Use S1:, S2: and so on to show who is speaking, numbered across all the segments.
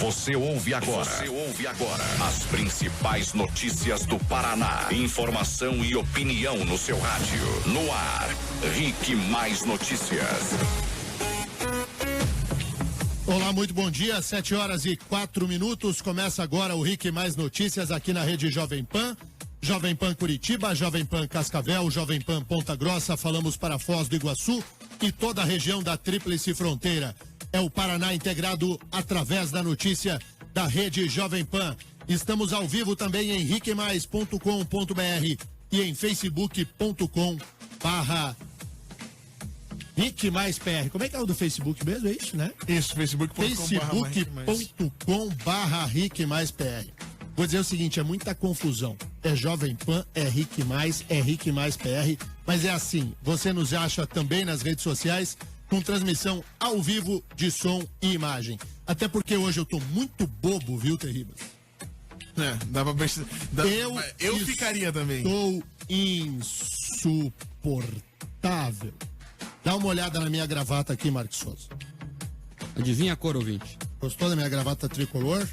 S1: Você ouve agora as principais notícias do Paraná. Informação e opinião no seu rádio. No ar, Rick Mais Notícias.
S2: Olá, muito bom dia, 7h04. Começa agora o Rick Mais Notícias aqui na rede Jovem Pan. Jovem Pan Curitiba, Jovem Pan Cascavel, Jovem Pan Ponta Grossa, falamos para Foz do Iguaçu e toda a região da Tríplice Fronteira. É o Paraná integrado através da notícia da rede Jovem Pan. Estamos ao vivo também em riquemais.com.br e em facebook.com/RickMaisPR. Como é que é o do Facebook mesmo? É isso, né?
S3: Isso,
S2: facebook.com/RickMaisPR. Vou dizer o seguinte, é muita confusão. É Jovem Pan, é Rick Mais, é Rick Mais PR, mas é assim, você nos acha também nas redes sociais com transmissão ao vivo de som e imagem. Até porque hoje eu tô muito bobo, viu, Terribas?
S3: É, dá pra pensar. Eu ficaria também.
S2: Estou insuportável. Dá uma olhada na minha gravata aqui, Marcos Souza.
S4: Adivinha a cor, ouvinte?
S2: Gostou da minha gravata tricolor?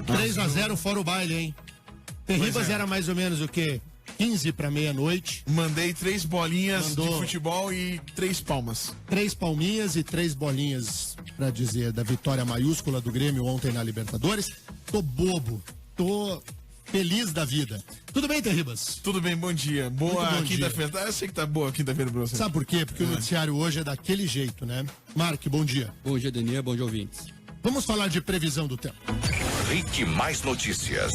S2: 3-0 fora o baile, hein? Terribas era mais ou menos o quê? 15 para meia-noite.
S3: Mandei 3 bolinhas de futebol e 3 palmas.
S2: 3 palminhas e 3 bolinhas, pra dizer, da vitória maiúscula do Grêmio ontem na Libertadores. Tô bobo, tô feliz da vida. Tudo bem, Terribas?
S3: Tudo bem, bom dia. Boa quinta-feira. Eu sei que tá boa a quinta-feira pra você.
S2: Sabe por quê? Porque o noticiário hoje é daquele jeito, né? Mark, bom dia.
S4: Bom dia, Denir, bom dia, ouvintes.
S2: Vamos falar de previsão do tempo.
S1: Rick Mais Notícias.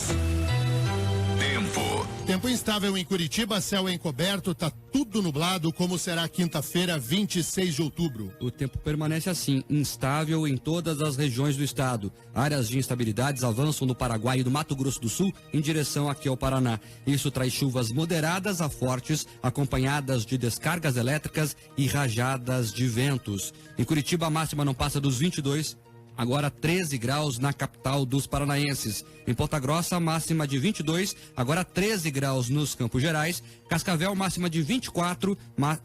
S2: Tempo instável em Curitiba, céu encoberto, tá tudo nublado, como será quinta-feira, 26 de outubro.
S4: O tempo permanece assim, instável em todas as regiões do estado. Áreas de instabilidades avançam no Paraguai e do Mato Grosso do Sul em direção aqui ao Paraná. Isso traz chuvas moderadas a fortes, acompanhadas de descargas elétricas e rajadas de ventos. Em Curitiba, a máxima não passa dos 22. Agora 13 graus na capital dos paranaenses. Em Ponta Grossa, máxima de 22, agora 13 graus nos Campos Gerais. Cascavel, máxima de 24,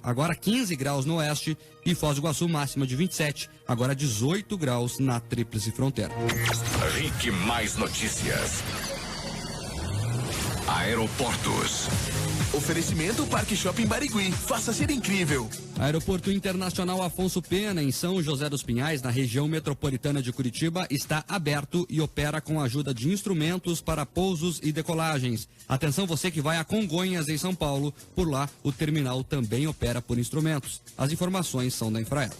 S4: agora 15 graus no oeste. E Foz do Iguaçu, máxima de 27, agora 18 graus na Tríplice Fronteira.
S1: Rick Mais Notícias. Aeroportos.
S5: Oferecimento Parque Shopping Barigui. Faça ser incrível.
S4: Aeroporto Internacional Afonso Pena, em São José dos Pinhais, na região metropolitana de Curitiba, está aberto e opera com a ajuda de instrumentos para pousos e decolagens. Atenção você que vai a Congonhas, em São Paulo. Por lá, o terminal também opera por instrumentos. As informações são da Infraero.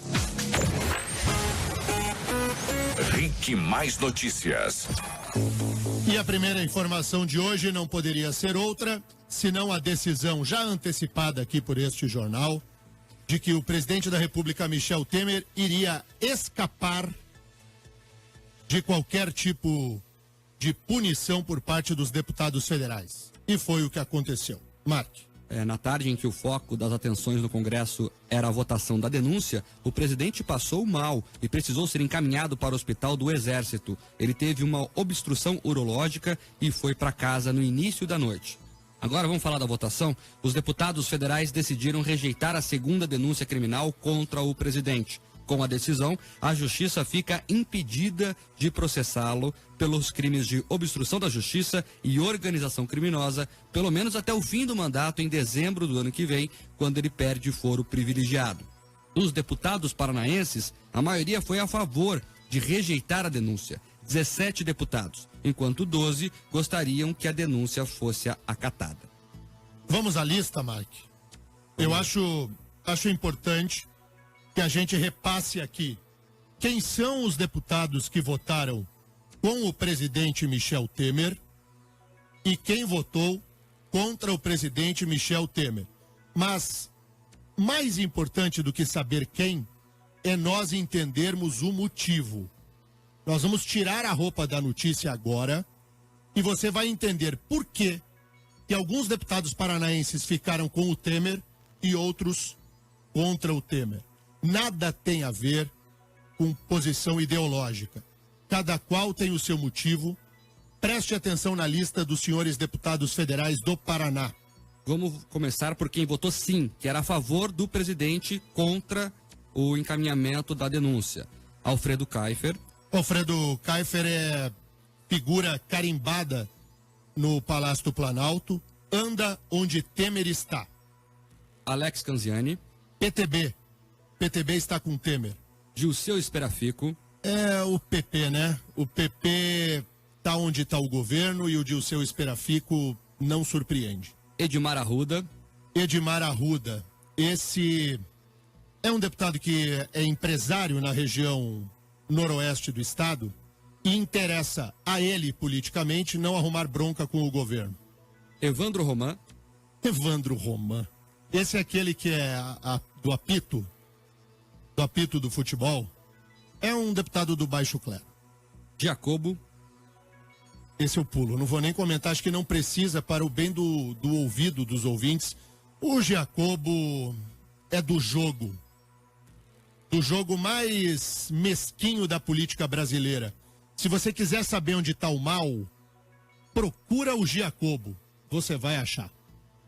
S1: Rick Mais Notícias.
S2: E a primeira informação de hoje não poderia ser outra, senão a decisão já antecipada aqui por este jornal, de que o presidente da República, Michel Temer, iria escapar de qualquer tipo de punição por parte dos deputados federais. E foi o que aconteceu. Mark.
S4: Na tarde em que o foco das atenções no Congresso era a votação da denúncia, o presidente passou mal e precisou ser encaminhado para o Hospital do Exército. Ele teve uma obstrução urológica e foi para casa no início da noite. Agora vamos falar da votação. Os deputados federais decidiram rejeitar a segunda denúncia criminal contra o presidente. Com a decisão, a Justiça fica impedida de processá-lo pelos crimes de obstrução da Justiça e organização criminosa, pelo menos até o fim do mandato em dezembro do ano que vem, quando ele perde foro privilegiado. Dos deputados paranaenses, a maioria foi a favor de rejeitar a denúncia, 17 deputados, enquanto 12 gostariam que a denúncia fosse acatada.
S2: Vamos à lista, Mark. Eu acho importante que a gente repasse aqui quem são os deputados que votaram com o presidente Michel Temer e quem votou contra o presidente Michel Temer. Mas mais importante do que saber quem é nós entendermos o motivo. Nós vamos tirar a roupa da notícia agora e você vai entender por que alguns deputados paranaenses ficaram com o Temer e outros contra o Temer. Nada tem a ver com posição ideológica. Cada qual tem o seu motivo. Preste atenção na lista dos senhores deputados federais do Paraná.
S4: Vamos começar por quem votou sim, que era a favor do presidente contra o encaminhamento da denúncia. Alfredo Kaifer,
S2: Alfredo Kaifer é figura carimbada no Palácio do Planalto, anda onde Temer está.
S4: Alex Canziani.
S2: PTB está com Temer.
S4: Gilceu Esperafico.
S2: É o PP, né? O PP tá onde está o governo e o Gilceu Esperafico não surpreende.
S4: Edmar Arruda.
S2: Edmar Arruda. Esse é um deputado que é empresário na região noroeste do estado e interessa a ele politicamente não arrumar bronca com o governo.
S4: Evandro Roman.
S2: Evandro Roman. Esse é aquele que é do apito do futebol. É um deputado do baixo clero.
S4: Jacobo.
S2: Esse eu pulo. Não vou nem comentar, acho que não precisa para o bem do ouvido dos ouvintes. O Jacobo é do jogo mais mesquinho da política brasileira. Se você quiser saber onde está o mal, procura o Jacobo. Você vai achar.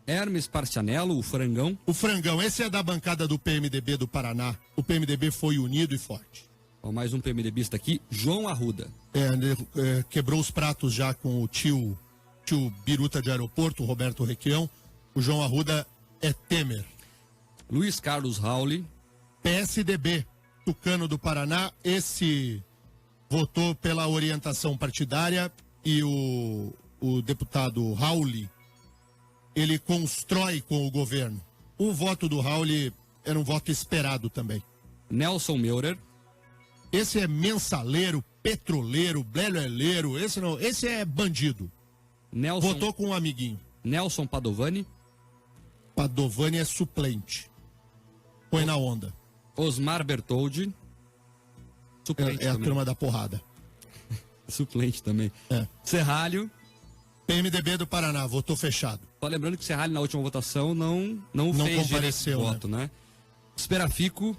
S4: Hermes Parcianello, o Frangão.
S2: O Frangão, esse é da bancada do PMDB do Paraná. O PMDB foi unido e forte.
S4: Ó, mais um PMDBista aqui, João Arruda.
S2: Quebrou os pratos já com o tio Biruta de Aeroporto, Roberto Requião. O João Arruda é Temer.
S4: Luiz Carlos Rauli.
S2: PSDB, Tucano do Paraná. Esse votou pela orientação partidária e o deputado Rauli, ele constrói com o governo. O voto do Rauli era um voto esperado também.
S4: Nelson Meurer.
S2: Esse é mensaleiro, petroleiro, bleleleiro, esse não, esse é bandido. Votou com um amiguinho.
S4: Nelson Padovani.
S2: Padovani é suplente. Põe na onda.
S4: Osmar Bertoldi. Suplente
S2: é a
S4: também.
S2: turma da porrada.
S4: Suplente também.
S2: É.
S4: Serralho.
S2: PMDB do Paraná, votou fechado.
S4: Só lembrando que Serralho na última votação não fez
S2: compareceu,
S4: voto, né? Esperafico.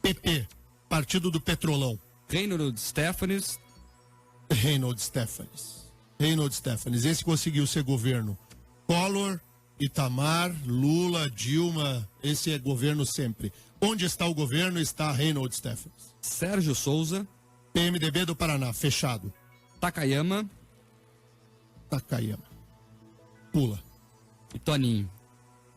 S2: PP, Partido do Petrolão.
S4: Reynold Stefanes.
S2: Reynold Stefanes. Esse conseguiu ser governo. Collor, Itamar, Lula, Dilma, esse é governo sempre. Onde está o governo está Reynold Stefanes.
S4: Sérgio Souza.
S2: PMDB do Paraná, fechado.
S4: Takayama.
S2: Pula.
S4: E Toninho.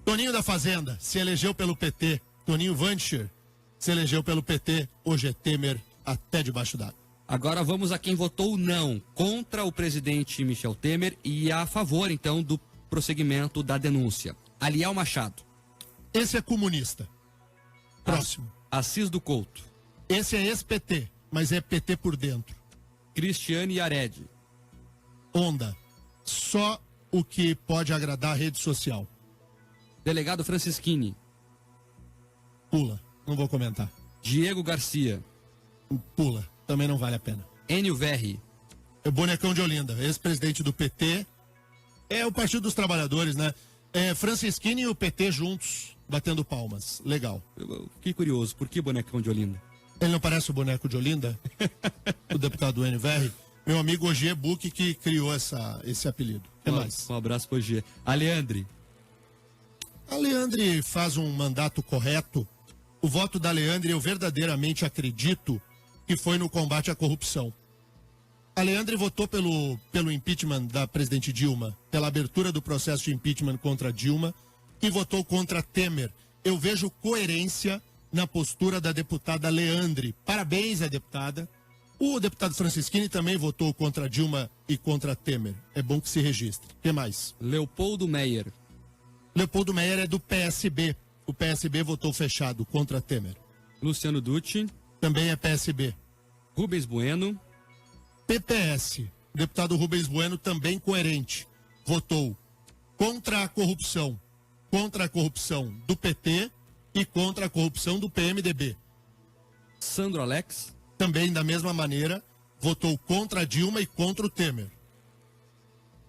S2: Toninho da Fazenda, se elegeu pelo PT. Toninho Vancher se elegeu pelo PT. Hoje é Temer até debaixo d'água.
S4: Agora vamos a quem votou não, contra o presidente Michel Temer e a favor, então, do prosseguimento da denúncia. Aliel Machado.
S2: Esse é comunista. Próximo.
S4: Assis do Couto.
S2: Esse é ex-PT, mas é PT por dentro.
S4: Cristiane Yared.
S2: Onda. Só o que pode agradar a rede social.
S4: Delegado Francisquini.
S2: Pula. Não vou comentar.
S4: Diego Garcia.
S2: Pula. Também não vale a pena.
S4: Enio Verri.
S2: É o bonecão de Olinda, ex-presidente do PT. É o Partido dos Trabalhadores, né? É Francisquini e o PT juntos, batendo palmas. Legal.
S4: Eu fiquei curioso, por que bonecão de Olinda?
S2: Ele não parece o boneco de Olinda? O deputado Enio Verri. Meu amigo Ogier Buch que criou esse apelido. O que mais?
S4: Um abraço pro Ogier. Aleandre.
S2: A Leandre faz um mandato correto. O voto da Leandre, eu verdadeiramente acredito que foi no combate à corrupção. A Leandre votou pelo impeachment da presidente Dilma, pela abertura do processo de impeachment contra Dilma, e votou contra Temer. Eu vejo coerência na postura da deputada Leandre. Parabéns à deputada. O deputado Francisquini também votou contra Dilma e contra Temer. É bom que se registre. O que mais?
S4: Leopoldo Meyer.
S2: Leopoldo Meyer é do PSB. O PSB votou fechado contra Temer.
S4: Luciano Dutti.
S2: Também é PSB.
S4: Rubens Bueno.
S2: PPS. O deputado Rubens Bueno também coerente. Votou contra a corrupção. Contra a corrupção do PT e contra a corrupção do PMDB.
S4: Sandro Alex.
S2: Também, da mesma maneira, votou contra a Dilma e contra o Temer.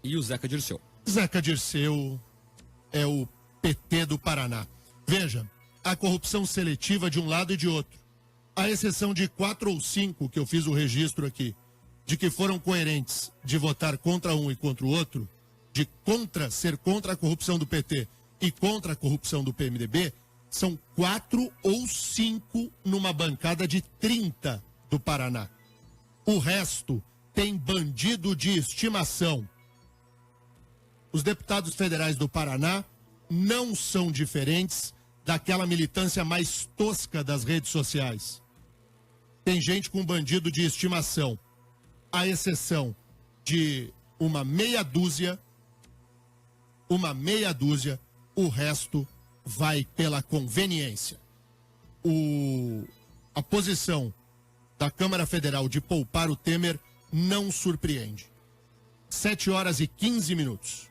S4: E o Zeca Dirceu.
S2: Zeca Dirceu é o PT do Paraná. Veja, a corrupção seletiva de um lado e de outro. À exceção de 4 ou 5, que eu fiz o registro aqui, de que foram coerentes de votar contra um e contra o outro, de ser contra a corrupção do PT e contra a corrupção do PMDB, são 4 ou 5 numa bancada de 30 do Paraná. O resto tem bandido de estimação. Os deputados federais do Paraná não são diferentes daquela militância mais tosca das redes sociais. Tem gente com bandido de estimação, à exceção de uma meia dúzia, o resto vai pela conveniência. A posição da Câmara Federal de poupar o Temer não surpreende. 7h15.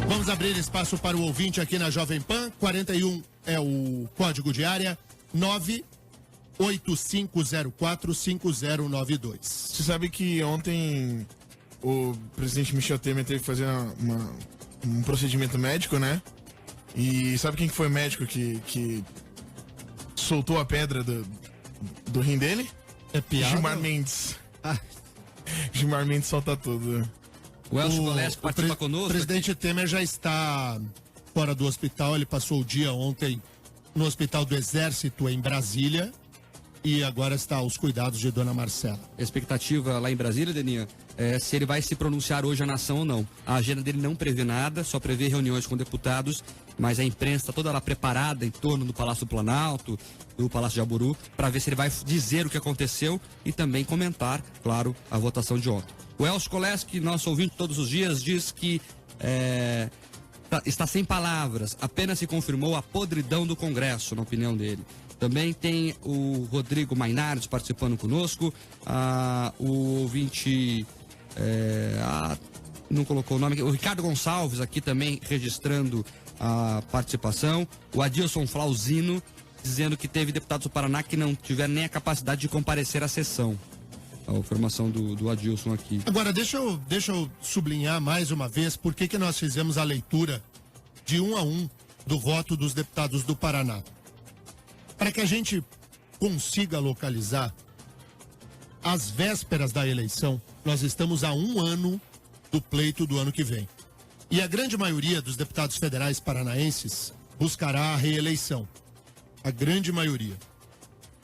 S2: Vamos abrir espaço para o ouvinte aqui na Jovem Pan. 41 é o código de área, 985045092.
S3: Você sabe que ontem o presidente Michel Temer teve que fazer um procedimento médico, né? E sabe quem que foi o médico que soltou a pedra do rim dele?
S2: É piada?
S3: Gilmar Mendes. Gilmar Mendes solta tudo.
S4: O Elcio Colesco participa conosco.
S2: O presidente Temer já está fora do hospital. Ele passou o dia ontem no Hospital do Exército em Brasília e agora está aos cuidados de Dona Marcela.
S4: A expectativa lá em Brasília, Deninha, é se ele vai se pronunciar hoje à nação ou não. A agenda dele não prevê nada, só prevê reuniões com deputados, mas a imprensa está toda lá preparada em torno do Palácio do Planalto, do Palácio de Jaburu, para ver se ele vai dizer o que aconteceu e também comentar, claro, a votação de ontem. O Elcio Koleski, nosso ouvinte todos os dias, diz que está sem palavras, apenas se confirmou a podridão do Congresso, na opinião dele. Também tem o Rodrigo Mainardi participando conosco, o ouvinte, não colocou o nome, o Ricardo Gonçalves aqui também registrando a participação, o Adilson Flauzino dizendo que teve deputados do Paraná que não tiveram nem a capacidade de comparecer à sessão. A informação do Adilson aqui.
S2: Agora, deixa eu sublinhar mais uma vez por que nós fizemos a leitura de 1 a 1 do voto dos deputados do Paraná. Para que a gente consiga localizar, às vésperas da eleição, nós estamos a 1 ano do pleito do ano que vem. E a grande maioria dos deputados federais paranaenses buscará a reeleição. A grande maioria.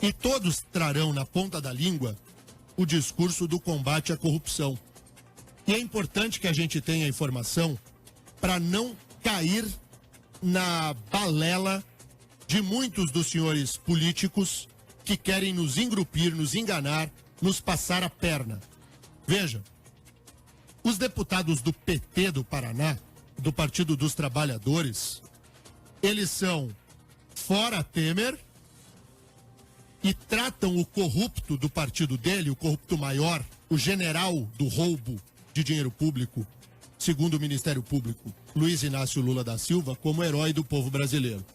S2: E todos trarão na ponta da língua o discurso do combate à corrupção. E é importante que a gente tenha informação para não cair na balela de muitos dos senhores políticos que querem nos engrupir, nos enganar, nos passar a perna. Veja, os deputados do PT do Paraná, do Partido dos Trabalhadores, eles são fora Temer e tratam o corrupto do partido dele, o corrupto maior, o general do roubo de dinheiro público, segundo o Ministério Público, Luiz Inácio Lula da Silva, como herói do povo brasileiro.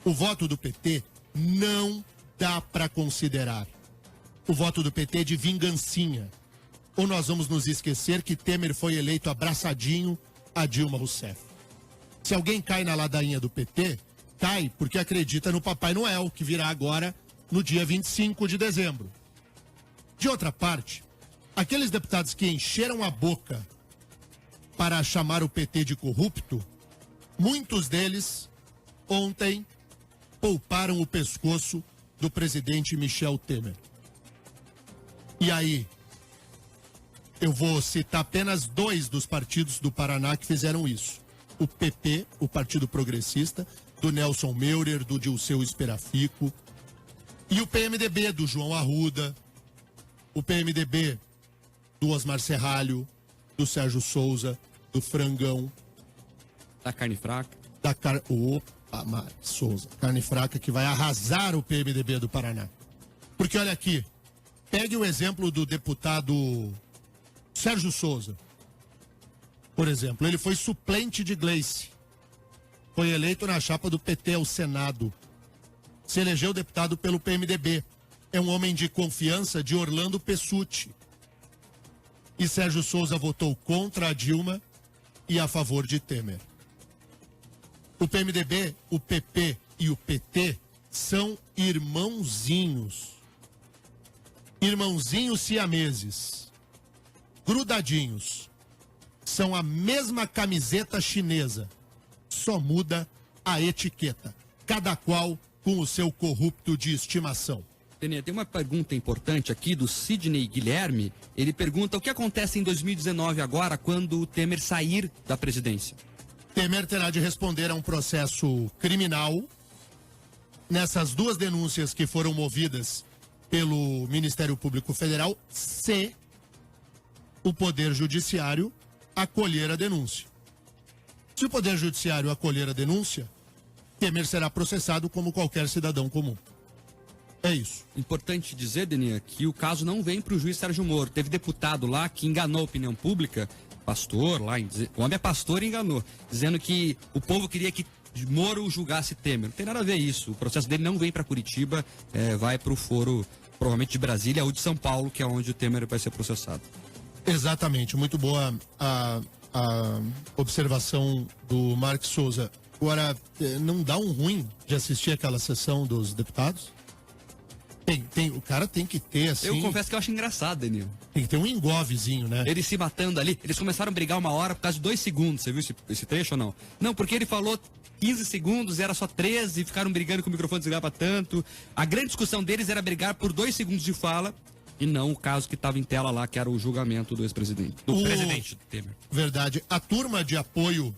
S2: O voto do PT não dá para considerar. O voto do PT é de vingancinha. Ou nós vamos nos esquecer que Temer foi eleito abraçadinho a Dilma Rousseff. Se alguém cai na ladainha do PT, cai porque acredita no Papai Noel, que virá agora no dia 25 de dezembro. De outra parte, aqueles deputados que encheram a boca para chamar o PT de corrupto, muitos deles, ontem, pouparam o pescoço do presidente Michel Temer. E aí, eu vou citar apenas 2 dos partidos do Paraná que fizeram isso. O PP, o Partido Progressista, do Nelson Meurer, do Dilceu Esperafico, e o PMDB do João Arruda, o PMDB do Osmar Serralho, do Sérgio Souza, do Frangão.
S4: Da carne fraca.
S2: Opa, Mário Souza. Carne fraca que vai arrasar o PMDB do Paraná. Porque olha aqui, pegue o exemplo do deputado Sérgio Souza. Por exemplo, ele foi suplente de Gleice. Foi eleito na chapa do PT ao Senado. Se elegeu deputado pelo PMDB. É um homem de confiança de Orlando Pessutti. E Sérgio Souza votou contra a Dilma e a favor de Temer. O PMDB, o PP e o PT são irmãozinhos. Irmãozinhos siameses. Grudadinhos. São a mesma camiseta chinesa. Só muda a etiqueta. Cada qual com o seu corrupto de estimação.
S4: Denê, tem uma pergunta importante aqui do Sidney Guilherme. Ele pergunta o que acontece em 2019 agora, quando o Temer sair da presidência.
S2: Temer terá de responder a um processo criminal nessas duas denúncias que foram movidas pelo Ministério Público Federal, se o Poder Judiciário acolher a denúncia. Se o Poder Judiciário acolher a denúncia, Temer será processado como qualquer cidadão comum. É isso.
S4: Importante dizer, Denê, que o caso não vem para o juiz Sérgio Moro. Teve deputado lá que enganou a opinião pública, pastor lá, o homem é pastor e enganou, dizendo que o povo queria que Moro julgasse Temer. Não tem nada a ver isso. O processo dele não vem para Curitiba, vai para o foro, provavelmente de Brasília ou de São Paulo, que é onde o Temer vai ser processado.
S2: Exatamente. Muito boa a observação do Marcos Souza. Agora, não dá um ruim de assistir aquela sessão dos deputados? O cara tem que ter, assim...
S4: Eu confesso que eu acho engraçado, Danilo.
S2: Tem que ter um engovezinho, né?
S4: Eles se matando ali. Eles começaram a brigar 1 hora por causa de 2 segundos. Você viu esse trecho ou não? Não, porque ele falou 15 segundos, era só 13, ficaram brigando com o microfone desligado tanto. A grande discussão deles era brigar por 2 segundos de fala e não o caso que estava em tela lá, que era o julgamento do ex-presidente. Do presidente Temer.
S2: Verdade. A turma de apoio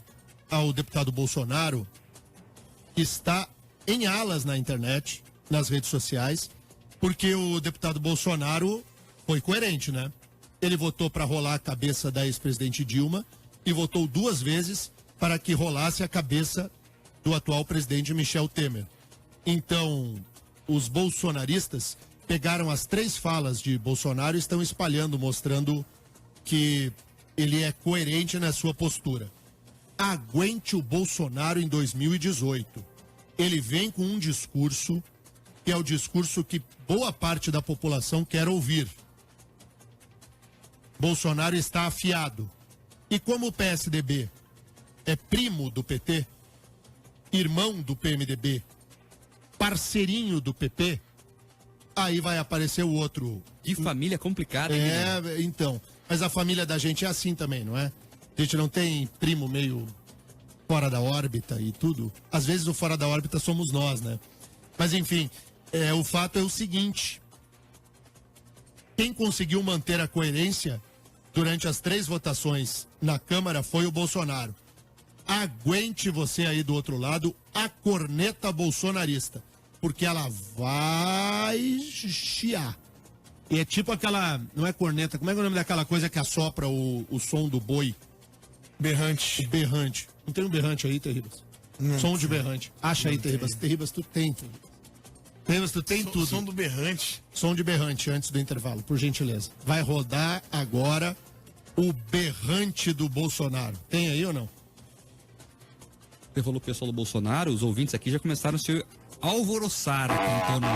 S2: ao deputado Bolsonaro está em alas na internet, nas redes sociais, porque o deputado Bolsonaro foi coerente, né? Ele votou para rolar a cabeça da ex-presidente Dilma e votou 2 vezes para que rolasse a cabeça do atual presidente Michel Temer. Então, os bolsonaristas pegaram as 3 falas de Bolsonaro e estão espalhando, mostrando que ele é coerente na sua postura. Aguente o Bolsonaro em 2018. Ele vem com um discurso que é o discurso que boa parte da população quer ouvir. Bolsonaro está afiado. E como o PSDB é primo do PT, irmão do PMDB, parceirinho do PP, aí vai aparecer o outro.
S4: Que família complicada, hein?
S2: Então. Mas a família da gente é assim também, não é? A gente não tem primo meio fora da órbita e tudo. Às vezes o fora da órbita somos nós, né? Mas enfim, o fato é o seguinte. Quem conseguiu manter a coerência durante as 3 votações na Câmara foi o Bolsonaro. Aguente você aí do outro lado a corneta bolsonarista, porque ela vai chiar. E é tipo aquela, não é corneta, como é que é o nome daquela coisa que assopra o som do boi?
S3: Berrante.
S2: O berrante. Não tem um berrante aí, Terribas? Som de berrante. Acha aí, Terribas. Terribas, tu tem, Terribas, tu tem tudo.
S3: Som do berrante.
S2: Som de berrante antes do intervalo, por gentileza. Vai rodar agora o berrante do Bolsonaro. Tem aí ou não?
S4: Você falou pessoal do Bolsonaro, os ouvintes aqui já começaram a se alvoroçar aqui em torno.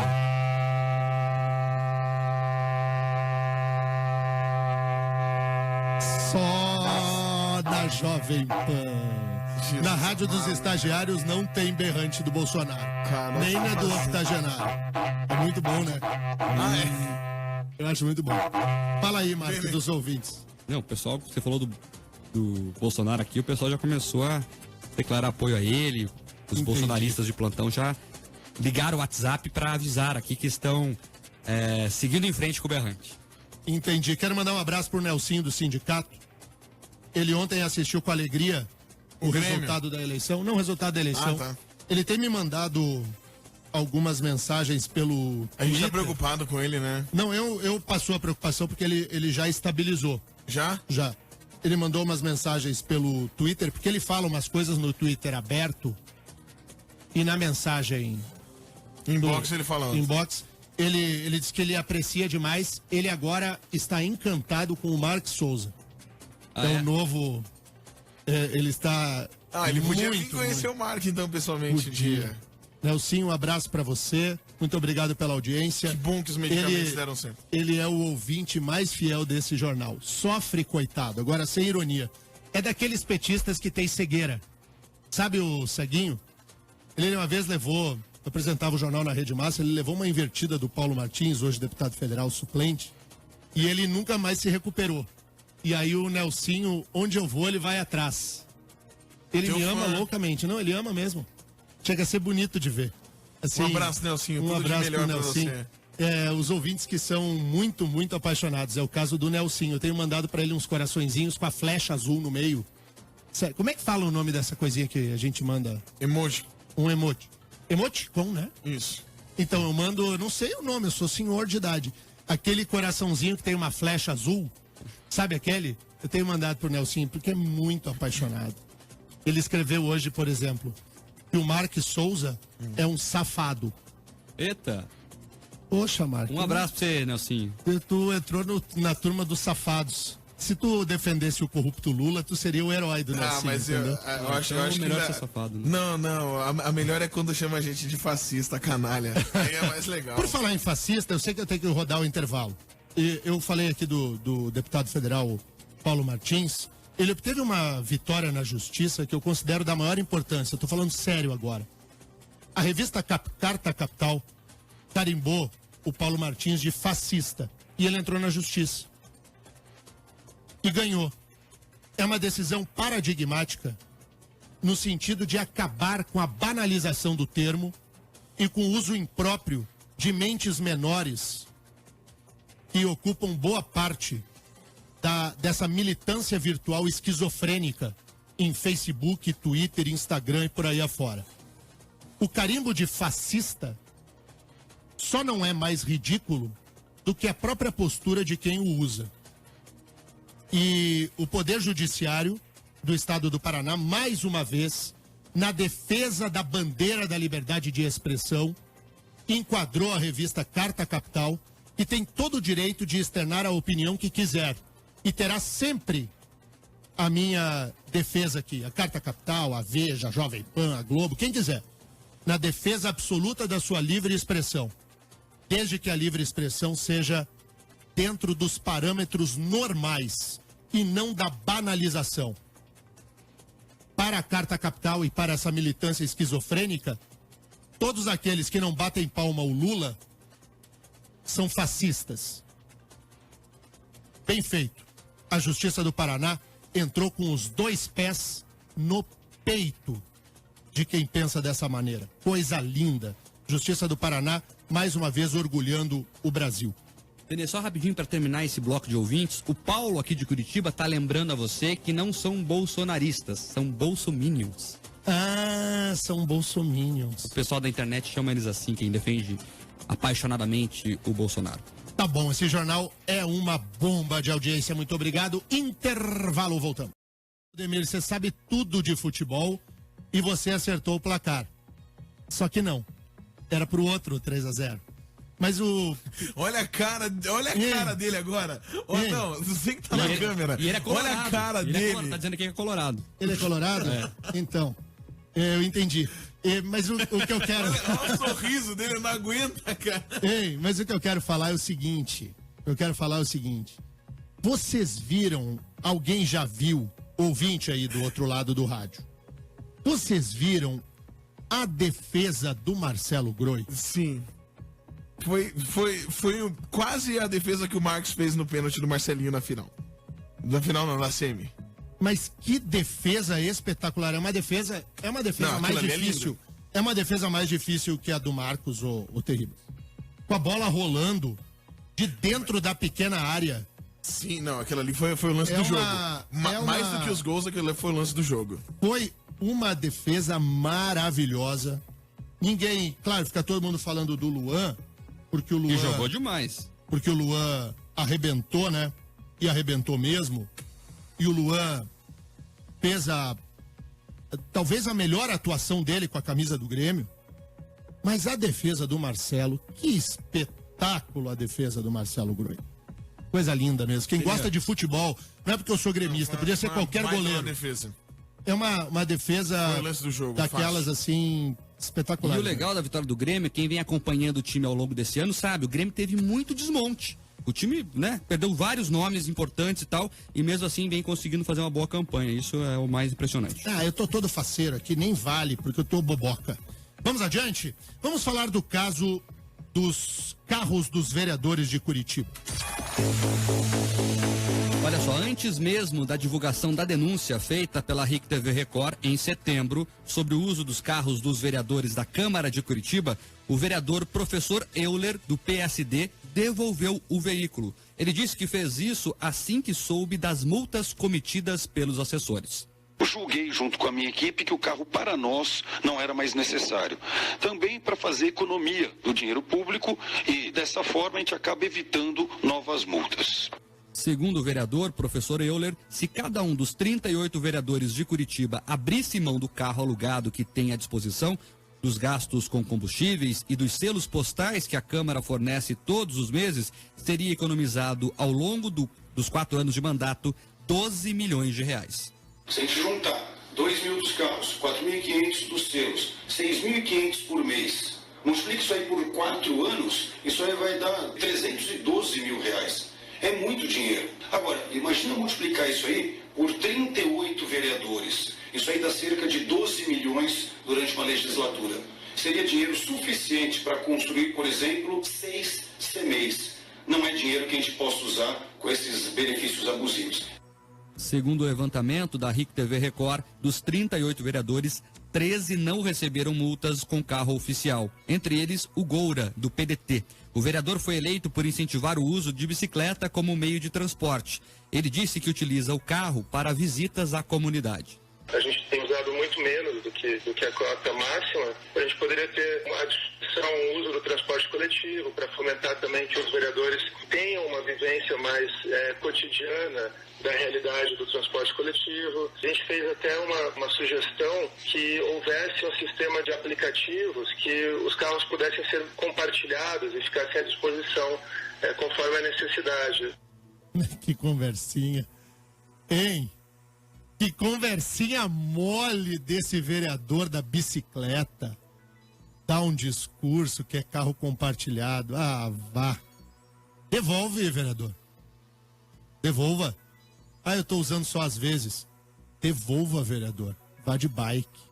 S2: Só na Jovem Pan. Na Rádio dos Estagiários não tem berrante do Bolsonaro.
S3: Cara,
S2: nem na do octogenário. É muito bom, né? Eu acho muito bom. Fala aí, Marcos, dos ouvintes.
S4: Não, o pessoal, você falou do Bolsonaro aqui, o pessoal já começou a declarar apoio a ele. Os bolsonaristas de plantão já ligaram o WhatsApp para avisar aqui que estão seguindo em frente com o berrante.
S2: Entendi. Quero mandar um abraço pro Nelsinho do sindicato. Ele ontem assistiu com alegria o resultado da eleição. Não o resultado da eleição.
S3: Tá.
S2: Ele tem me mandado algumas mensagens pelo
S3: A gente tá
S2: Twitter.
S3: preocupado com ele, né?
S2: Não, eu passou a preocupação porque ele já estabilizou.
S3: Já?
S2: Já. Ele mandou umas mensagens pelo Twitter, porque ele fala umas coisas no Twitter aberto e na mensagem
S3: Inbox ele falando.
S2: inbox, ele diz que ele aprecia demais. Ele agora está encantado com o Marcos Souza. É o novo... ele está...
S3: Ele podia vir
S2: muito,
S3: conhecer o Mark, então, pessoalmente.
S2: Podia. Nelsinho, um abraço pra você. Muito obrigado pela audiência.
S3: Que bom que os medicamentos deram certo.
S2: Ele é o ouvinte mais fiel desse jornal. Sofre, coitado. Agora, sem ironia. É daqueles petistas que tem cegueira. Sabe o ceguinho? Ele uma vez levou... apresentava o jornal na Rede Massa, ele levou uma invertida do Paulo Martins, hoje deputado federal suplente, e ele nunca mais se recuperou. E aí o Nelsinho, onde eu vou, ele vai atrás. Ele me ama loucamente. Não, ele ama mesmo. Chega a ser bonito de ver. Assim,
S3: Um abraço, Nelsinho.
S2: Um
S3: Tudo
S2: abraço
S3: de melhor
S2: pro
S3: pra
S2: Nelsinho.
S3: você.
S2: os ouvintes que são muito, muito apaixonados. É o caso do Nelsinho. Eu tenho mandado pra ele uns coraçõezinhos com a flecha azul no meio. Sério, como é que fala o nome dessa coisinha que a gente manda?
S3: Emoji.
S2: Um emoji. Emoticon, né?
S3: Isso.
S2: Então eu mando, eu não sei o nome, eu sou senhor de idade. Aquele coraçãozinho que tem uma flecha azul, sabe aquele? Eu tenho mandado pro Nelsinho porque é muito apaixonado. Ele escreveu hoje, por exemplo, que o Mark Souza é um safado.
S4: Eita.
S2: Poxa, Mark.
S4: Um abraço pra você, Nelsinho.
S2: Tu entrou na turma dos safados. Se tu defendesse o corrupto Lula, tu seria o herói do Nelsinho.
S3: Mas eu acho que
S4: melhor
S3: ainda...
S4: ser safado, né?
S3: Não, a melhor é quando chama a gente de fascista, canalha. Aí é mais legal.
S2: Por falar em fascista, eu sei que eu tenho que rodar o intervalo. E eu falei aqui do deputado federal Paulo Martins. Ele obteve uma vitória na justiça que eu considero da maior importância. Eu tô falando sério agora. A revista Carta Capital carimbou o Paulo Martins de fascista. E ele entrou na justiça. E ganhou. É uma decisão paradigmática no sentido de acabar com a banalização do termo e com o uso impróprio de mentes menores que ocupam boa parte dessa militância virtual esquizofrênica em Facebook, Twitter, Instagram e por aí afora. O carimbo de fascista só não é mais ridículo do que a própria postura de quem o usa. E o Poder Judiciário do Estado do Paraná, mais uma vez, na defesa da bandeira da liberdade de expressão, enquadrou a revista Carta Capital, que tem todo o direito de externar a opinião que quiser. E terá sempre a minha defesa aqui, a Carta Capital, a Veja, a Jovem Pan, a Globo, quem quiser. Na defesa absoluta da sua livre expressão. Desde que a livre expressão seja dentro dos parâmetros normais e não da banalização. Para a Carta Capital e para essa militância esquizofrênica, todos aqueles que não batem palma ao Lula são fascistas. Bem feito. A Justiça do Paraná entrou com os 2 pés no peito de quem pensa dessa maneira. Coisa linda. Justiça do Paraná, mais uma vez, orgulhando o Brasil.
S4: Tenê, só rapidinho para terminar esse bloco de ouvintes, o Paulo aqui de Curitiba tá lembrando a você que não são bolsonaristas, são bolsominions.
S2: Ah, são bolsominions.
S4: O pessoal da internet chama eles assim, quem defende apaixonadamente o Bolsonaro.
S2: Tá bom, esse jornal é uma bomba de audiência, muito obrigado. Intervalo, voltamos. Ademir, você sabe tudo de futebol e você acertou o placar. Só que não, era pro outro 3-0. Mas o...
S3: Olha a cara dele agora. Não, você que tá na câmera.
S4: E ele é colorado.
S3: Olha a cara dele.
S4: Tá dizendo que é colorado.
S2: Ele é colorado? É. Então, eu entendi. Mas o que eu quero...
S3: Olha o sorriso dele, eu não aguenta, cara.
S2: Mas o que eu quero falar é o seguinte. Vocês viram, alguém já viu, ouvinte aí do outro lado do rádio, vocês viram a defesa do Marcelo Groi?
S3: Sim. Foi quase a defesa que o Marcos fez no pênalti do Marcelinho na final. Na final não, na semi.
S2: Mas que defesa espetacular. É uma defesa
S3: Não,
S2: mais
S3: aquilo ali
S2: difícil. É uma defesa mais difícil que a do Marcos, o terrível. Com a bola rolando de dentro da pequena área.
S3: Sim, não, aquilo ali foi o lance do jogo. Mais do que os gols, aquilo ali foi o lance do jogo.
S2: Foi uma defesa maravilhosa. Ninguém, claro, fica todo mundo falando do Luan, porque o Luan...
S4: E jogou demais.
S2: Porque o Luan arrebentou, né? E arrebentou mesmo. E o Luan fez talvez a melhor atuação dele com a camisa do Grêmio. Mas a defesa do Marcelo, que espetáculo a defesa do Marcelo Groi. Coisa linda mesmo. Quem gosta de futebol, não é porque eu sou gremista, podia ser qualquer goleiro.
S3: Defesa.
S2: É uma defesa
S3: Foi o lance do jogo,
S2: daquelas
S3: fácil.
S2: assim, espetacular.
S4: E o legal da vitória do Grêmio, quem vem acompanhando o time ao longo desse ano sabe, o Grêmio teve muito desmonte. O time, né, perdeu vários nomes importantes e tal, e mesmo assim vem conseguindo fazer uma boa campanha. Isso é o mais impressionante.
S2: Eu tô todo faceiro aqui, nem vale, porque eu tô boboca. Vamos adiante? Vamos falar do caso dos carros dos vereadores de Curitiba.
S4: Olha só, antes mesmo da divulgação da denúncia feita pela RIC TV Record em setembro sobre o uso dos carros dos vereadores da Câmara de Curitiba, o vereador professor Euler, do PSD, devolveu o veículo. Ele disse que fez isso assim que soube das multas cometidas pelos assessores.
S6: Eu julguei junto com a minha equipe que o carro para nós não era mais necessário. Também para fazer economia do dinheiro público e dessa forma a gente acaba evitando novas multas.
S4: Segundo o vereador, professor Euler, se cada um dos 38 vereadores de Curitiba abrisse mão do carro alugado que tem à disposição, dos gastos com combustíveis e dos selos postais que a Câmara fornece todos os meses, seria economizado ao longo dos 4 anos de mandato 12 milhões de reais.
S6: Se a gente juntar 2 mil dos carros, 4.500 dos selos, 6.500 por mês, multiplica isso aí por 4 anos, isso aí vai dar 312 mil reais. É muito dinheiro. Agora, imagina multiplicar isso aí por 38 vereadores. Isso aí dá cerca de 12 milhões durante uma legislatura. Seria dinheiro suficiente para construir, por exemplo, 6 CMEs. Não é dinheiro que a gente possa usar com esses benefícios abusivos.
S4: Segundo o levantamento da RIC TV Record, dos 38 vereadores, 13 não receberam multas com carro oficial. Entre eles, o Goura, do PDT. O vereador foi eleito por incentivar o uso de bicicleta como meio de transporte. Ele disse que utiliza o carro para visitas à comunidade.
S7: A gente tem usado muito menos do que a cota máxima. A gente poderia ter à disposição o uso do transporte coletivo para fomentar também que os vereadores tenham uma vivência mais cotidiana da realidade do transporte coletivo. A gente fez até uma sugestão que houvesse um sistema de aplicativos que os carros pudessem ser compartilhados e ficassem à disposição conforme a necessidade.
S2: Que conversinha. Hein? Que conversinha mole desse vereador da bicicleta. Dá um discurso que é carro compartilhado. Ah, vá. Devolve, vereador. Devolva. Ah, eu tô usando só às vezes. Devolva, vereador. Vá de bike.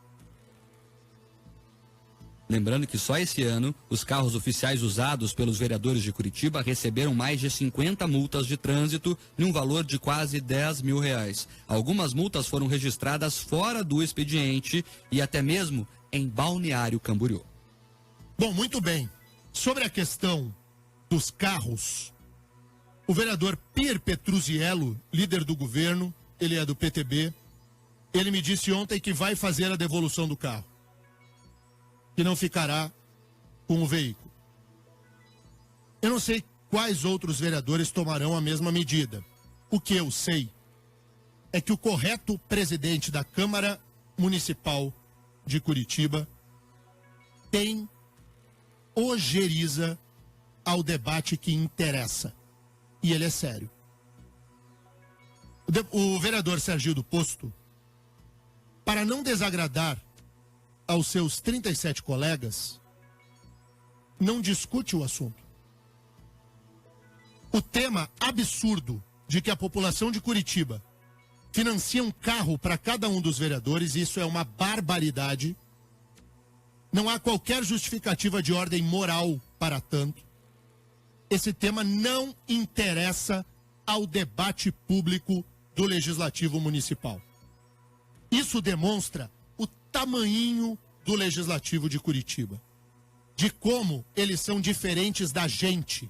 S4: Lembrando que só esse ano, os carros oficiais usados pelos vereadores de Curitiba receberam mais de 50 multas de trânsito num valor de quase 10 mil reais. Algumas multas foram registradas fora do expediente e até mesmo em Balneário Camboriú.
S2: Bom, muito bem. Sobre a questão dos carros, o vereador Pier Petruziello, líder do governo, ele é do PTB, ele me disse ontem que vai fazer a devolução do carro, que não ficará com o veículo. Eu não sei quais outros vereadores tomarão a mesma medida. O que eu sei é que o correto presidente da Câmara Municipal de Curitiba tem ojeriza ao debate que interessa. E ele é sério. O vereador Sergio do Posto, para não desagradar aos seus 37 colegas, não discute o assunto. O tema absurdo de que a população de Curitiba financia um carro para cada um dos vereadores, isso é uma barbaridade. Não há qualquer justificativa de ordem moral para tanto. Esse tema não interessa ao debate público do Legislativo Municipal. Isso demonstra o tamanho do Legislativo de Curitiba, de como eles são diferentes da gente,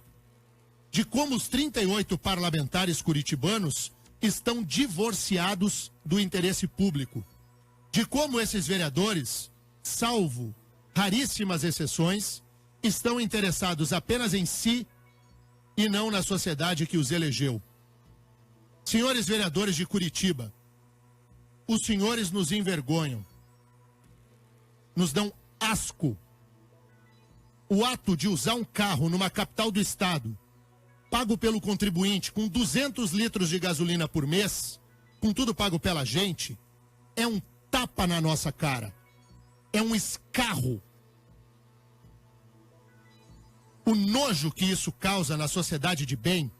S2: de como os 38 parlamentares curitibanos estão divorciados do interesse público, de como esses vereadores, salvo raríssimas exceções, estão interessados apenas em si e não na sociedade que os elegeu. Senhores vereadores de Curitiba, os senhores nos envergonham, nos dão asco. O ato de usar um carro numa capital do estado, pago pelo contribuinte, com 200 litros de gasolina por mês, com tudo pago pela gente, é um tapa na nossa cara. É um escarro. O nojo que isso causa na sociedade de bem,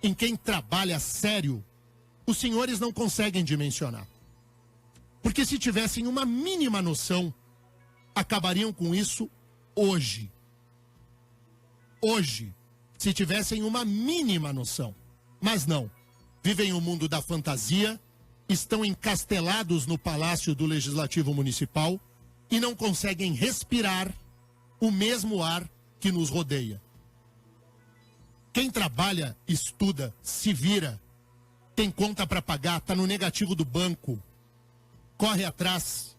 S2: em quem trabalha sério, os senhores não conseguem dimensionar. Porque se tivessem uma mínima noção, acabariam com isso hoje. Hoje, se tivessem uma mínima noção. Mas não. Vivem o mundo da fantasia, estão encastelados no Palácio do Legislativo Municipal e não conseguem respirar o mesmo ar que nos rodeia. Quem trabalha, estuda, se vira, tem conta para pagar, está no negativo do banco, corre atrás,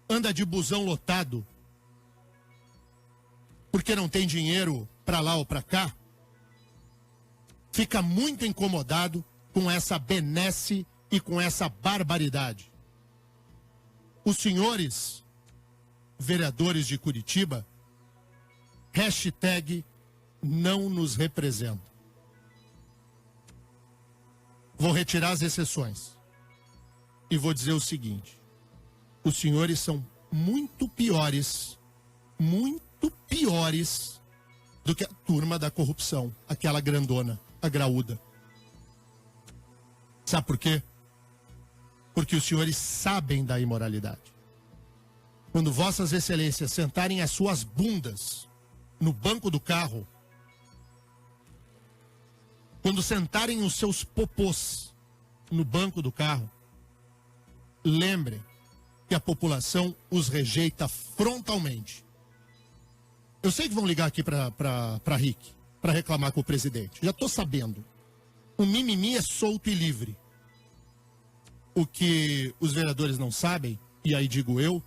S2: anda de busão lotado, porque não tem dinheiro para lá ou para cá, fica muito incomodado com essa benesse e com essa barbaridade. Os senhores vereadores de Curitiba, hashtag não nos representam. Vou retirar as exceções e vou dizer o seguinte: os senhores são muito piores do que a turma da corrupção, aquela grandona, a graúda. Sabe por quê? Porque os senhores sabem da imoralidade. Quando vossas excelências sentarem as suas bundas no banco do carro, quando sentarem os seus popôs no banco do carro, lembrem que a população os rejeita frontalmente. Eu sei que vão ligar aqui para Rick, para reclamar com o presidente. Já estou sabendo. O mimimi é solto e livre. O que os vereadores não sabem, e aí digo eu,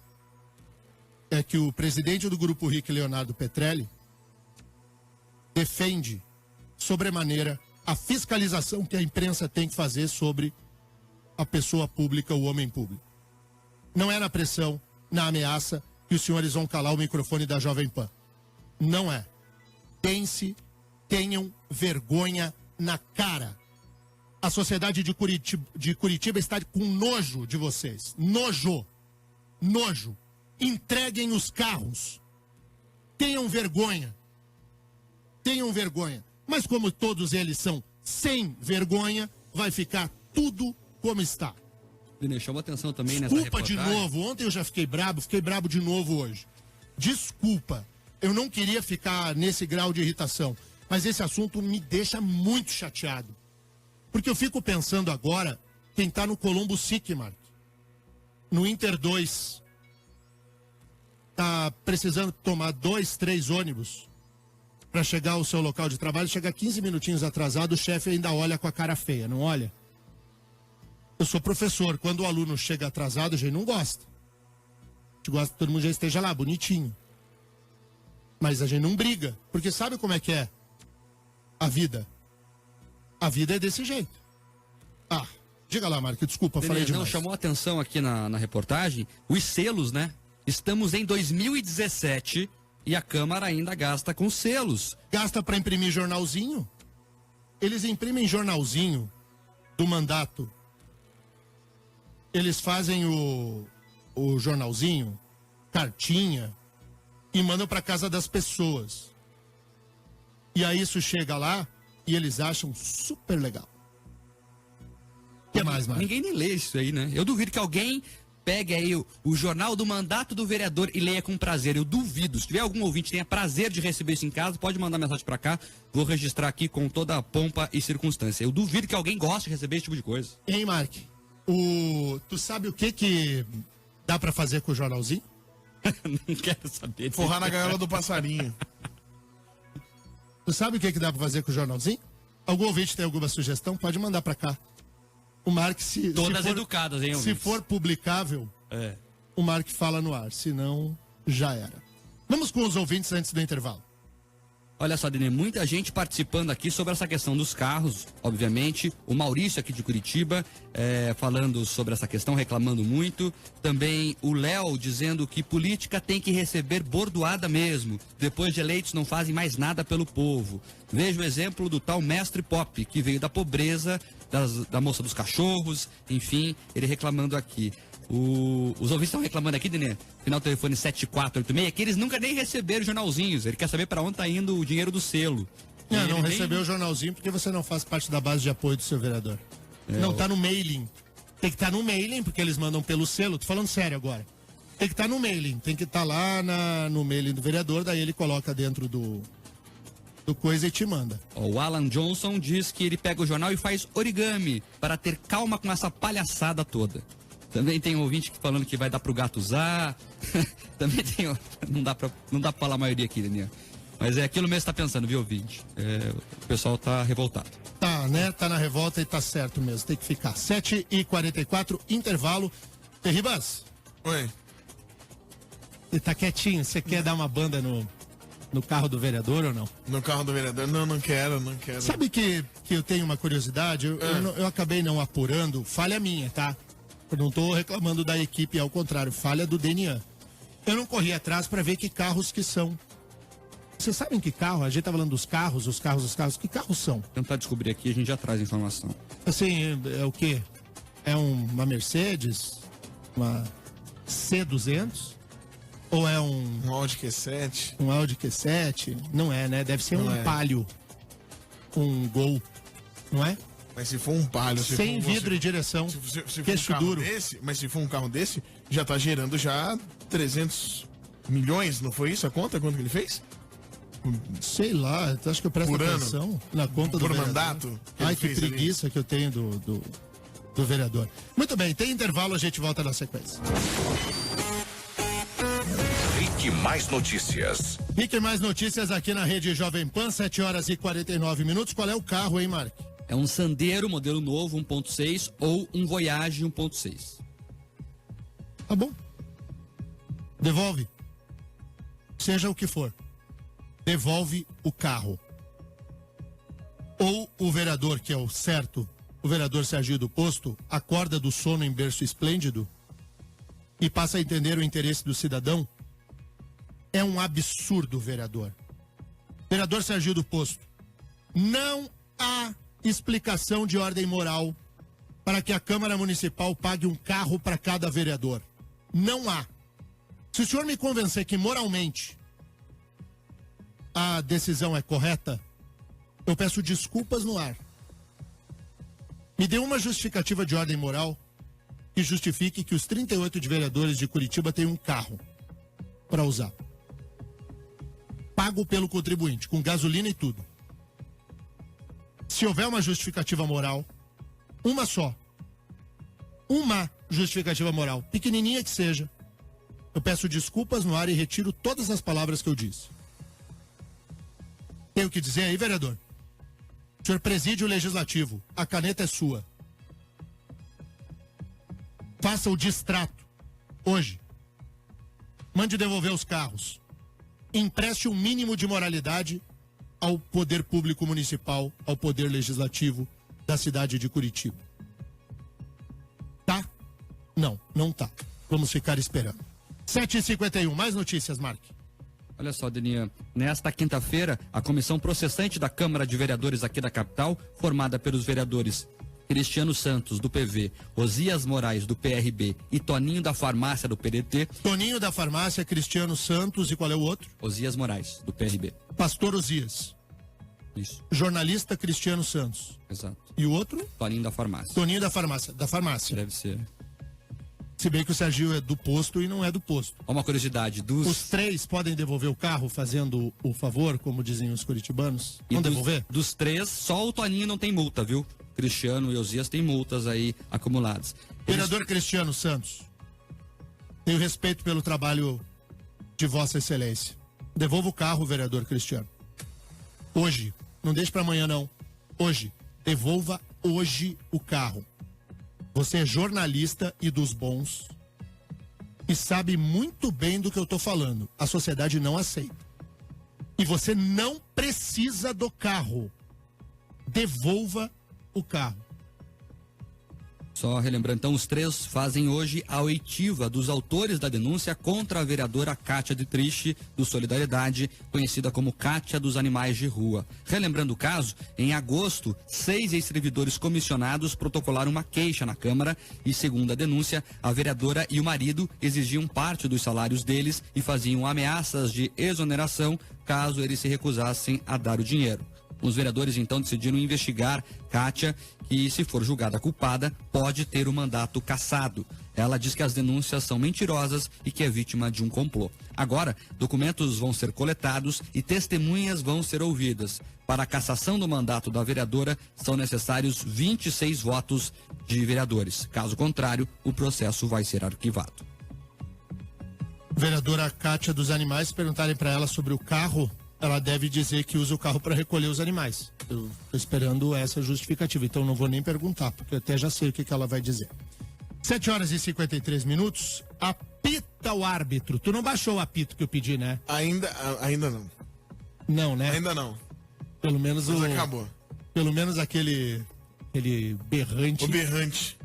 S2: é que o presidente do Grupo Rick, Leonardo Petrelli, defende sobremaneira a fiscalização que a imprensa tem que fazer sobre a pessoa pública, o homem público. Não é na pressão, na ameaça, que os senhores vão calar o microfone da Jovem Pan. Não é. Tenham vergonha na cara. A sociedade de Curitiba está com nojo de vocês. Nojo. Entreguem os carros. Tenham vergonha. Mas como todos eles são sem vergonha, vai ficar tudo como está.
S4: Denê, chama atenção também nessa
S2: Desculpa
S4: reportagem.
S2: de novo. Ontem eu já fiquei brabo de novo hoje. Desculpa. Eu não queria ficar nesse grau de irritação. Mas esse assunto me deixa muito chateado. Porque eu fico pensando agora quem está no Colombo Sick, Mark. No Inter 2. Está precisando tomar 2, 3 ônibus para chegar ao seu local de trabalho. Chega 15 minutinhos atrasado, o chefe ainda olha com a cara feia, não olha? Eu sou professor. Quando o aluno chega atrasado, a gente não gosta. A gente gosta que todo mundo já esteja lá, bonitinho. Mas a gente não briga. Porque sabe como é que é a vida? A vida é desse jeito. Ah, diga lá, Marco, desculpa,
S4: Denê,
S2: falei demais.
S4: não, chamou a atenção aqui na reportagem os selos, né? Estamos em 2017 e a Câmara ainda gasta com selos.
S2: Gasta para imprimir jornalzinho? Eles imprimem jornalzinho do mandato. Eles fazem o jornalzinho, cartinha, e mandam para casa das pessoas. E aí isso chega lá e eles acham super legal. O que mais, Marcos?
S4: Ninguém nem lê isso aí, né? Eu duvido que alguém pegue aí o jornal do mandato do vereador e leia com prazer. Eu duvido. Se tiver algum ouvinte que tenha prazer de receber isso em casa, pode mandar mensagem para cá. Vou registrar aqui com toda a pompa e circunstância. Eu duvido que alguém goste de receber esse tipo de coisa.
S2: Hein, Mark? Tu sabe o que dá para fazer com o jornalzinho?
S4: Não quero saber.
S3: Forrar na gaiola do passarinho.
S2: Tu sabe o que dá pra fazer com o jornalzinho? Algum ouvinte tem alguma sugestão? Pode mandar pra cá. O Mark,
S4: Todas
S2: se for,
S4: educadas, hein,
S2: se
S4: ouvintes?
S2: for publicável, o Mark fala no ar. Se não, já era. Vamos com os ouvintes antes do intervalo.
S4: Olha só, Denê, muita gente participando aqui sobre essa questão dos carros, obviamente. O Maurício aqui de Curitiba falando sobre essa questão, reclamando muito. Também o Léo dizendo que política tem que receber bordoada mesmo. Depois de eleitos não fazem mais nada pelo povo. Veja o exemplo do tal Mestre Pop, que veio da pobreza, da moça dos cachorros, enfim, ele reclamando aqui. Os ouvintes estão reclamando aqui, Denê, final do telefone 7486, que eles nunca nem receberam jornalzinhos. Ele quer saber para onde tá indo o dinheiro do selo.
S2: Não recebeu o jornalzinho porque você não faz parte da base de apoio do seu vereador. Não, tá no mailing. Tem que estar no mailing, porque eles mandam pelo selo. Tô falando sério agora. Tem que estar no mailing. Tem que estar lá no mailing do vereador, daí ele coloca dentro do coisa e te manda.
S4: O Alan Johnson diz que ele pega o jornal e faz origami para ter calma com essa palhaçada toda. Também tem um ouvinte falando que vai dar pro gato usar. Também tem. Não dá pra falar a maioria aqui, Daniel. Mas é aquilo mesmo que tá pensando, viu, ouvinte? O pessoal tá revoltado.
S2: Tá, né? Tá na revolta e tá certo mesmo. Tem que ficar. 7h44, intervalo. Ribas.
S3: Oi.
S2: Você tá quietinho. Você quer dar uma banda no carro do vereador ou não?
S3: No carro do vereador? Não quero.
S2: Sabe que eu tenho uma curiosidade? Eu acabei não apurando. Falha minha, tá? Eu não tô reclamando da equipe, ao contrário. Falha do Denian. Eu não corri atrás pra ver que carros que são. Vocês sabem que carro? A gente tá falando dos carros. Que carros são?
S4: Tentar descobrir aqui, a gente já traz informação.
S2: Assim, é o quê? É uma Mercedes? Uma C200? Ou é
S3: um Audi Q7?
S2: Um Audi Q7? Não é, né? Deve ser um Palio. Um Gol. Não é?
S3: Mas se for um Palio...
S2: Sem vidro e direção.
S3: Se
S2: queixo
S3: for um
S2: duro.
S3: Mas se for um carro desse, já tá gerando já 300 milhões, não foi isso a conta? Quanto que ele fez?
S2: Sei lá, acho que eu presto atenção na conta do vereador.
S3: Mandato?
S2: Ai, que preguiça que eu tenho do vereador. Muito bem, tem intervalo, a gente volta na sequência.
S1: Rick Mais Notícias.
S2: Rick Mais Notícias aqui na Rede Jovem Pan, 7h49. Qual é o carro, hein, Mark?
S4: É um Sandero modelo novo 1.6 ou um Voyage 1.6.
S2: Tá bom. Devolve. Seja o que for. Devolve o carro. Ou o vereador, que é o certo, o vereador Sergio do Posto, acorda do sono em berço esplêndido e passa a entender o interesse do cidadão. É um absurdo, vereador. Vereador Sergio do Posto, não há explicação de ordem moral para que a Câmara Municipal pague um carro para cada vereador. Não há. Se o senhor me convencer que moralmente a decisão é correta, eu peço desculpas no ar. Me dê uma justificativa de ordem moral que justifique que os 38 vereadores de Curitiba têm um carro para usar. Pago pelo contribuinte, com gasolina e tudo. Se houver uma justificativa moral, uma só, uma justificativa moral, pequenininha que seja, eu peço desculpas no ar e retiro todas as palavras que eu disse. Tem o que dizer aí, vereador? O senhor preside o legislativo. A caneta é sua. Faça o distrato. Hoje. Mande devolver os carros. Empreste um mínimo de moralidade ao poder público municipal, ao poder legislativo da cidade de Curitiba. Tá? Não, não tá. Vamos ficar esperando. 7h51. Mais notícias, Mark.
S4: Olha só, Deninha, nesta quinta-feira, a comissão processante da Câmara de Vereadores aqui da capital, formada pelos vereadores Cristiano Santos, do PV, Osias Moraes, do PRB e Toninho da Farmácia, do PDT.
S2: Toninho da Farmácia, Cristiano Santos e qual é o outro?
S4: Osias Moraes, do PRB.
S2: Pastor Osias.
S4: Isso.
S2: Jornalista Cristiano Santos.
S4: Exato.
S2: E o outro?
S4: Toninho da Farmácia.
S2: Toninho da Farmácia. Da Farmácia.
S4: Deve ser.
S2: Se bem que o Sergio é do posto e não é do posto.
S4: Uma curiosidade,
S2: Os três podem devolver o carro fazendo o favor, como dizem os curitibanos? Vão devolver?
S4: Dos três, só o Toninho não tem multa, viu? Cristiano e Osias têm multas aí acumuladas.
S2: Vereador Cristiano Santos, tenho respeito pelo trabalho de Vossa Excelência. Devolva o carro, vereador Cristiano. Hoje. Não deixe para amanhã, não. Hoje. Devolva hoje o carro. Você é jornalista e dos bons e sabe muito bem do que eu tô falando. A sociedade não aceita. E você não precisa do carro. Devolva o carro.
S4: Só relembrando, então, os três fazem hoje a oitiva dos autores da denúncia contra a vereadora Kátia Dietrich, do Solidariedade, conhecida como Kátia dos Animais de Rua. Relembrando o caso, em agosto, 6 ex-servidores comissionados protocolaram uma queixa na Câmara e, segundo a denúncia, a vereadora e o marido exigiam parte dos salários deles e faziam ameaças de exoneração caso eles se recusassem a dar o dinheiro. Os vereadores então decidiram investigar Kátia, que, se for julgada culpada, pode ter o mandato cassado. Ela diz que as denúncias são mentirosas e que é vítima de um complô. Agora, documentos vão ser coletados e testemunhas vão ser ouvidas. Para a cassação do mandato da vereadora, são necessários 26 votos de vereadores. Caso contrário, o processo vai ser arquivado.
S2: Vereadora Kátia dos Animais, se perguntarem para ela sobre o carro, ela deve dizer que usa o carro para recolher os animais. Eu estou esperando essa justificativa, então não vou nem perguntar, porque eu até já sei o que ela vai dizer. 7h53, apita o árbitro. Tu não baixou o apito que eu pedi, né?
S3: Ainda não.
S2: Não, né?
S3: Ainda não.
S2: Pelo menos
S3: Mas acabou.
S2: Pelo menos aquele berrante.
S3: O berrante.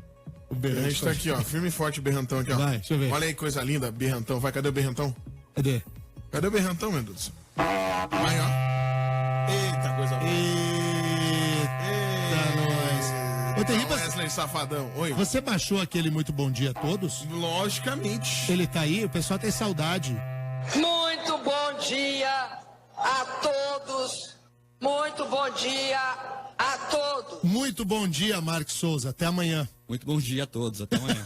S3: O berrante tá aqui, ó. Firme e forte o berrantão aqui, ó.
S2: Vai, deixa eu ver.
S3: Olha aí, coisa linda, berrantão. Vai, cadê o berrantão?
S2: Cadê?
S3: Cadê o berrantão, meu Deus? Aí, ó. Eita, coisa boa.
S2: Eita, nós. Ô, Terribas,
S3: Wesley Safadão. Oi.
S2: você baixou aquele Muito Bom Dia a Todos?
S3: Logicamente.
S2: Ele tá aí? O pessoal tem saudade.
S8: Muito bom dia a todos. Muito bom dia a todos.
S2: Muito bom dia, Marcos Souza. Até amanhã.
S4: Muito bom dia a todos. Até amanhã.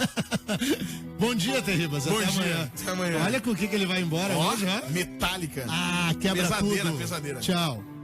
S2: Bom dia, Terribas.
S3: Bom
S2: Até
S3: dia.
S2: amanhã.
S3: Até amanhã.
S2: Olha com o que ele vai embora
S3: Ó,
S2: hoje, ó.
S3: Metálica.
S2: Ah, quebra
S3: Pesadeira,
S2: tudo.
S3: pesadeira.
S2: Tchau.